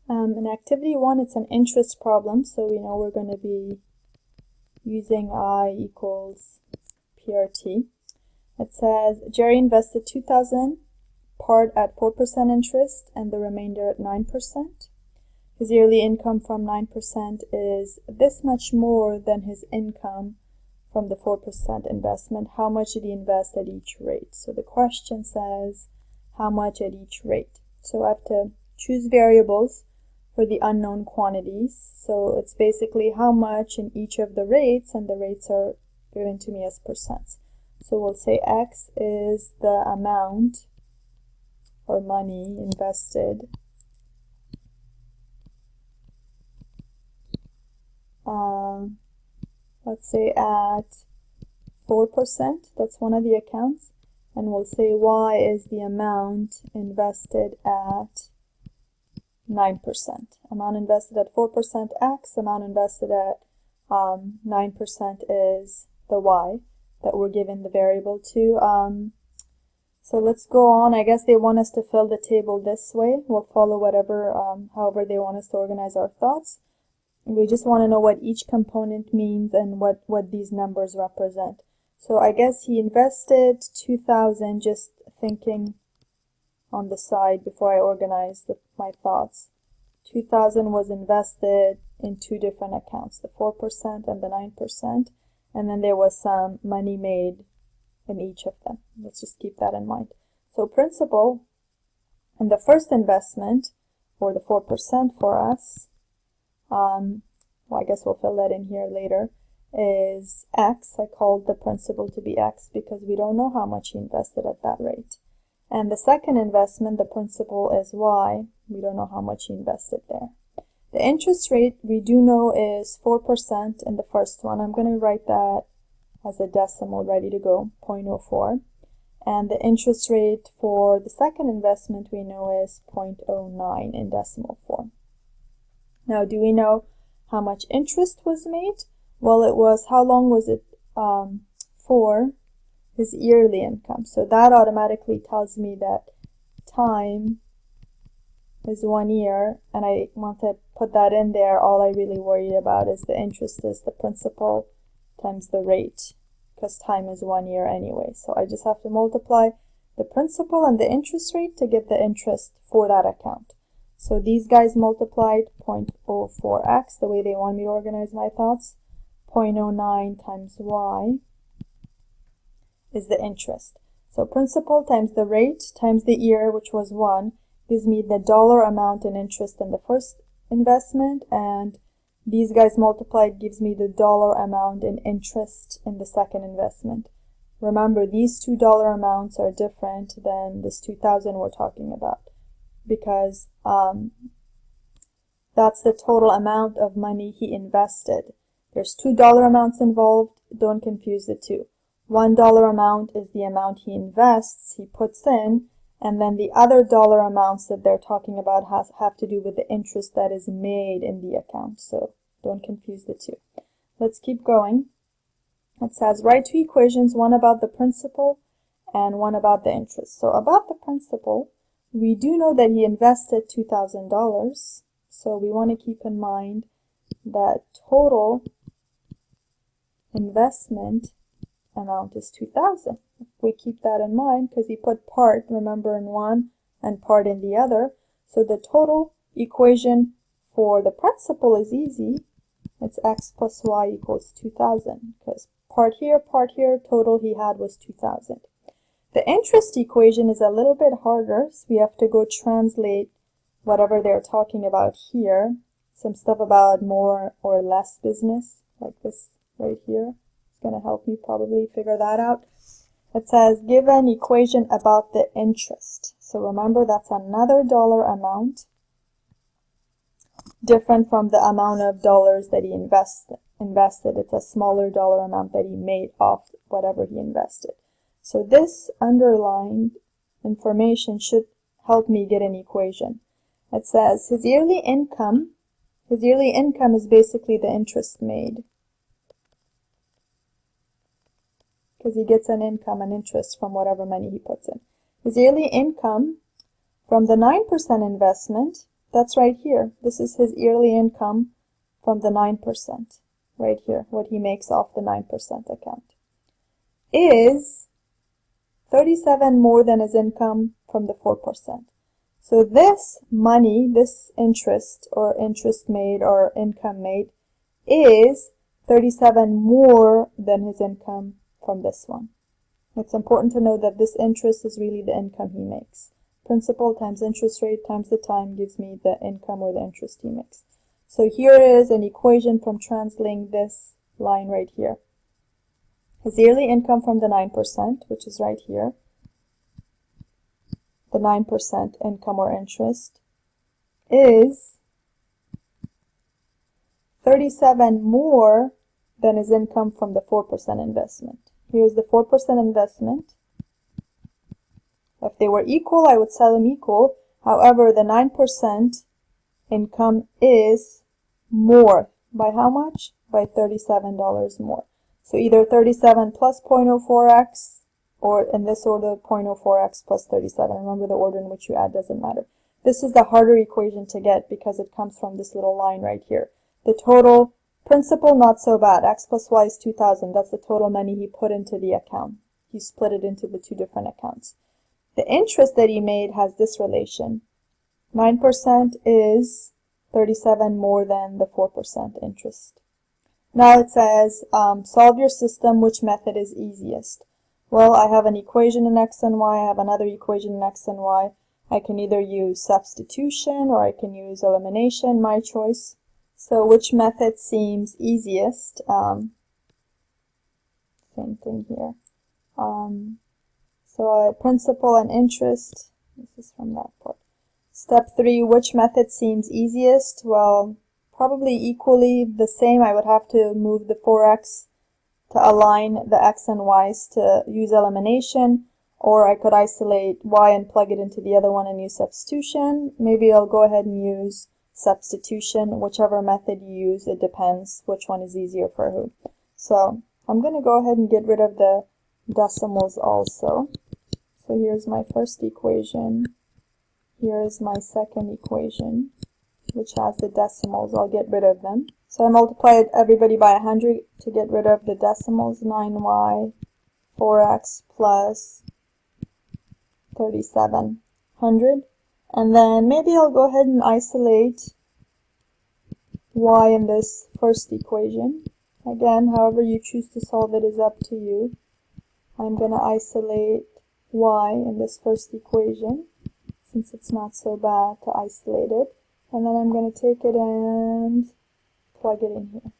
In activity 1, it's an interest problem, so we know we're going to be using I equals PRT. It says Jerry invested $2,000, part at 4% interest and the remainder at 9%. His yearly income from 9% is this much more than his income from the 4% investment. How much did he invest at each rate? So the question says how much at each rate. So I have to choose variables for the unknown quantities. So it's basically how much in each of the rates, and the rates are given to me as percents. So we'll say X is the amount or money invested let's say at 4%, that's one of the accounts, and we'll say Y is the amount invested at 9%. Amount invested at 4% X, amount invested at 9% is the Y that we're given the variable to. So let's go on. I guess they want us to fill the table this way. We'll follow whatever, however they want us to organize our thoughts. We just want to know what each component means and what these numbers represent. So I guess he invested 2,000, just thinking on the side before I organize my thoughts. 2,000 was invested in two different accounts, the 4% and the 9%, and then there was some money made in each of them. Let's just keep that in mind. So principal in the first investment, or the 4% for us, well, I guess we'll fill that in here later, is X. I called the principal to be X because we don't know how much he invested at that rate. And the second investment, the principal, is Y. We don't know how much he invested there. The interest rate we do know is 4% in the first one. I'm going to write that as a decimal ready to go, 0.04. And the interest rate for the second investment we know is 0.09 in decimal form. Now, do we know how much interest was made? Well, it was, how long was it for? His yearly income. So that automatically tells me that time is 1 year, and I want to put that in there. All I really worry about is the interest is the principal times the rate, because time is 1 year anyway. So I just have to multiply the principal and the interest rate to get the interest for that account. So these guys multiplied 0.04x, the way they want me to organize my thoughts. 0.09 times Y is the interest. So principal times the rate times the year, which was 1, gives me the dollar amount in interest in the first investment, and these guys multiplied gives me the dollar amount in interest in the second investment. Remember, these two dollar amounts are different than this 2,000 we're talking about, because that's the total amount of money he invested. There's two dollar amounts involved. Don't confuse the two. $1 amount is the amount he invests, he puts in, and then the other dollar amounts that they're talking about have to do with the interest that is made in the account. So don't confuse the two. Let's keep going. It says write two equations, one about the principal and one about the interest. So about the principal, we do know that he invested $2,000. So we want to keep in mind that total investment amount is 2,000. If we keep that in mind, because he put part, remember, in one and part in the other. So the total equation for the principal is easy. It's X plus Y equals 2,000, because part here, total he had was 2,000. The interest equation is a little bit harder, so we have to go translate whatever they're talking about here. Some stuff about more or less business, like this right here. It's going to help me probably figure that out. It says give an equation about the interest. So remember, that's another dollar amount, different from the amount of dollars that he invested. It's a smaller dollar amount that he made off whatever he invested. So this underlined information should help me get an equation. It says his yearly income is basically the interest made, because he gets an income and interest from whatever money he puts in. His yearly income from the 9% investment, That's right here. This is his yearly income from the 9%. Right here, what he makes off the 9% account. Is 37 more than his income from the 4%. So this money, this interest or interest made or income made is 37 more than his income from this one. It's important to know that this interest is really the income he makes. Principal times interest rate times the time gives me the income or the interest he makes. So here is an equation from translating this line right here. His yearly income from the 9%, which is right here, the 9% income or interest, is 37 more than his income from the 4% investment. Here's the 4% investment. If they were equal, I would sell them equal. However, the 9% income is more. By how much? By $37 more. So either 37 plus 0.04x, or in this order, 0.04x plus 37. Remember, the order in which you add doesn't matter. This is the harder equation to get because it comes from this little line right here. The total principal, not so bad. X plus y is 2,000. That's the total money he put into the account. He split it into the two different accounts. The interest that he made has this relation. 9% is 37 more than the 4% interest. Now it says, solve your system, which method is easiest? Well, I have an equation in x and y, I have another equation in x and y. I can either use substitution or I can use elimination, my choice. So which method seems easiest? Same thing here. So principal and interest, this is from that part. Step 3, which method seems easiest? Well, probably equally the same. I would have to move the 4x to align the x and y's to use elimination, or I could isolate y and plug it into the other one and use substitution. Maybe I'll go ahead and use substitution. Whichever method you use, it depends which one is easier for who. So I'm going to go ahead and get rid of the decimals also. So here's my first equation. Here is my second equation, which has the decimals. I'll get rid of them. So I multiplied everybody by 100 to get rid of the decimals. 9y 4x plus 3700. And then maybe I'll go ahead and isolate y in this first equation. Again, however you choose to solve it is up to you. I'm going to isolate y in this first equation, since it's not so bad to isolate it. And then I'm going to take it and plug it in here.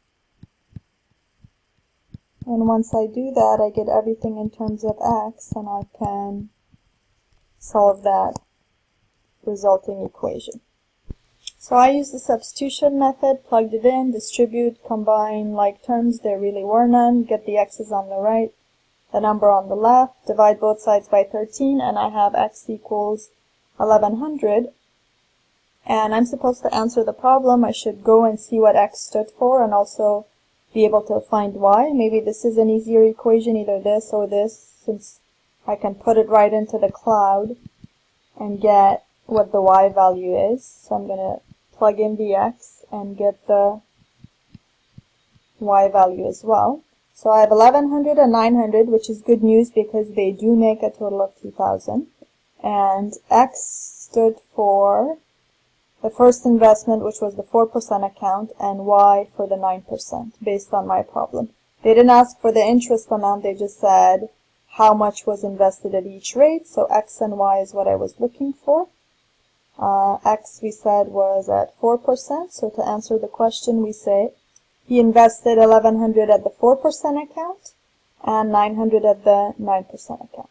And once I do that, I get everything in terms of x, and I can solve that resulting equation. So I use the substitution method, plugged it in, distribute, combine like terms, there really were none, get the x's on the right, the number on the left, divide both sides by 13, and I have x equals 1100. And I'm supposed to answer the problem. I should go and see what x stood for and also be able to find y. Maybe this is an easier equation, either this or this, since I can put it right into the cloud and get what the y value is. So I'm going to plug in the x and get the y value as well. So I have 1100 and 900, which is good news because they do make a total of 2000. And x stood for the first investment, which was the 4% account, and y for the 9% based on my problem. They didn't ask for the interest amount, they just said how much was invested at each rate. So x and y is what I was looking for. X we said was at 4%, so to answer the question we say he invested 1100 at the 4% account and 900 at the 9% account.